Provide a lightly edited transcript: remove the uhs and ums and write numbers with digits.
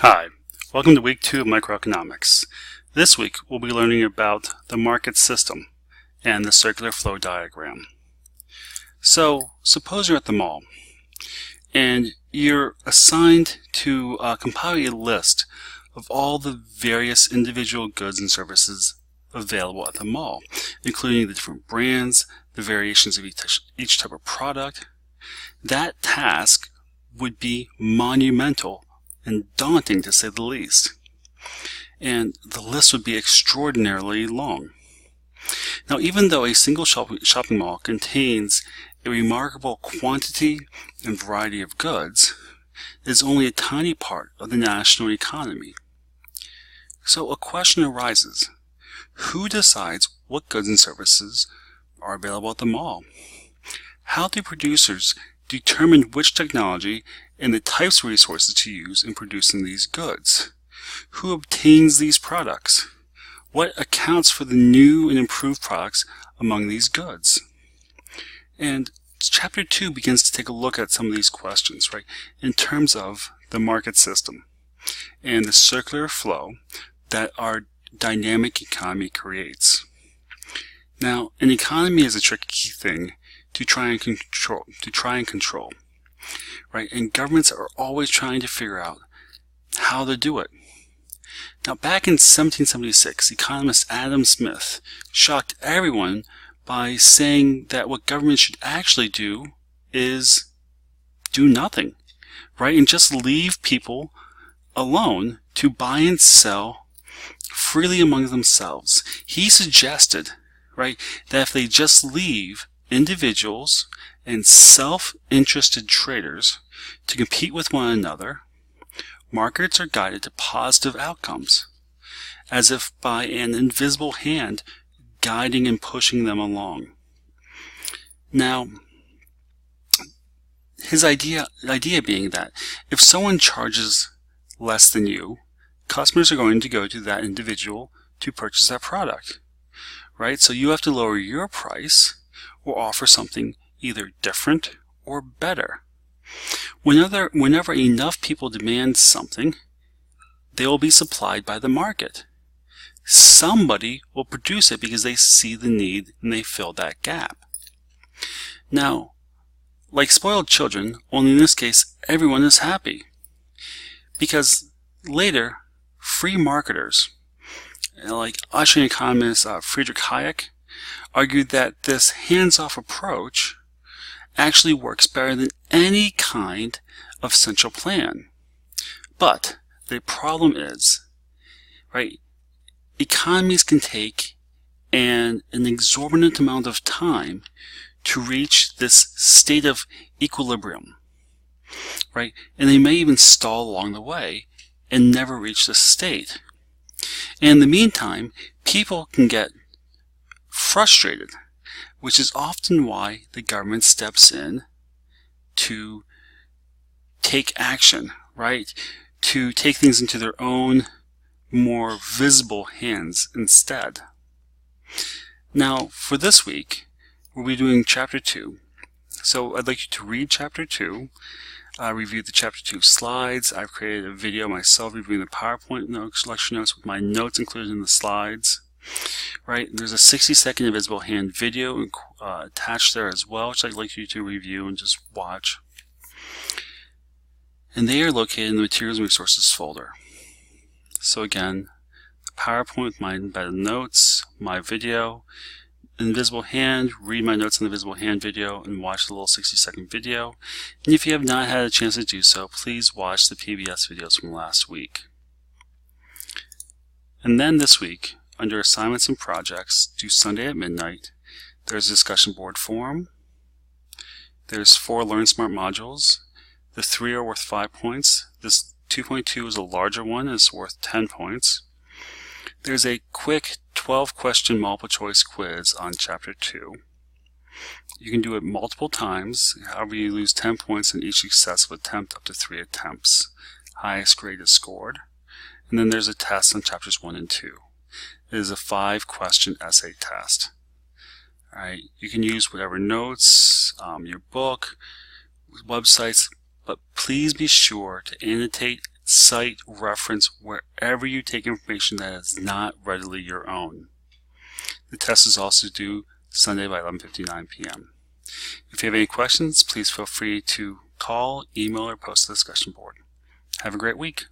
Hi, welcome to week 2 of microeconomics. This week we'll be learning about the market system and the circular flow diagram. So suppose you're at the mall and you're assigned to compile a list of all the various individual goods and services available at the mall, including the different brands, the variations of each type of product. That task would be monumental and daunting, to say the least. And the list would be extraordinarily long. Now, even though a single shopping mall contains a remarkable quantity and variety of goods, it is only a tiny part of the national economy. So a question arises: who decides what goods and services are available at the mall? How do producers determine which technology and the types of resources to use in producing these goods? Who obtains these products? What accounts for the new and improved products among these goods? And Chapter 2 begins to take a look at some of these questions, right, in terms of the market system and the circular flow that our dynamic economy creates. Now, an economy is a tricky thing to try and control, right? And governments are always trying to figure out how to do it. Now, back in 1776, economist Adam Smith shocked everyone by saying that what government should actually do is do nothing, right? And just leave people alone to buy and sell freely among themselves. He suggested, right, that if they just leave individuals and self-interested traders to compete with one another, markets are guided to positive outcomes, as if by an invisible hand guiding and pushing them along. Now, his idea being that if someone charges less than you, customers are going to go to that individual to purchase that product, right? So you have to lower your price or offer something either different or better. Whenever enough people demand something, they will be supplied by the market. Somebody will produce it because they see the need and they fill that gap. Now, like spoiled children, only in this case, everyone is happy. Because later, free marketers, like Austrian economist Friedrich Hayek, argued that this hands-off approach actually works better than any kind of central plan. But the problem is, right, economies can take an exorbitant amount of time to reach this state of equilibrium, right? And they may even stall along the way and never reach this state. And in the meantime, people can get frustrated, which is often why the government steps in to take action, right? To take things into their own more visible hands instead. Now, for this week, we'll be doing Chapter 2. So I'd like you to read Chapter 2, review the Chapter 2 slides. I've created a video myself reviewing the PowerPoint lecture notes with my notes included in the slides. Right, there's a 60-second invisible hand video attached there as well, which I'd like you to review and just watch. And they are located in the Materials and Resources folder. So again, PowerPoint with my embedded notes, my video, invisible hand, read my notes in the invisible hand video, and watch the little 60-second video. And if you have not had a chance to do so, please watch the PBS videos from last week. And then this week, under assignments and projects, due Sunday at midnight, there's a discussion board forum. There's 4 Learn Smart modules. The 3 are worth 5 points. This 2.2 is a larger one, it's worth 10 points. There's a quick 12-question multiple choice quiz on Chapter 2. You can do it multiple times. However, you lose 10 points in each successive attempt up to 3 attempts. Highest grade is scored. And then there's a test on Chapters 1 and 2. It is a 5-question essay test. Alright, you can use whatever notes, your book, websites, but please be sure to annotate cite, reference wherever you take information that is not readily your own. The test is also due Sunday by 11:59 p.m. If you have any questions, please feel free to call, email, or post to the discussion board. Have a great week.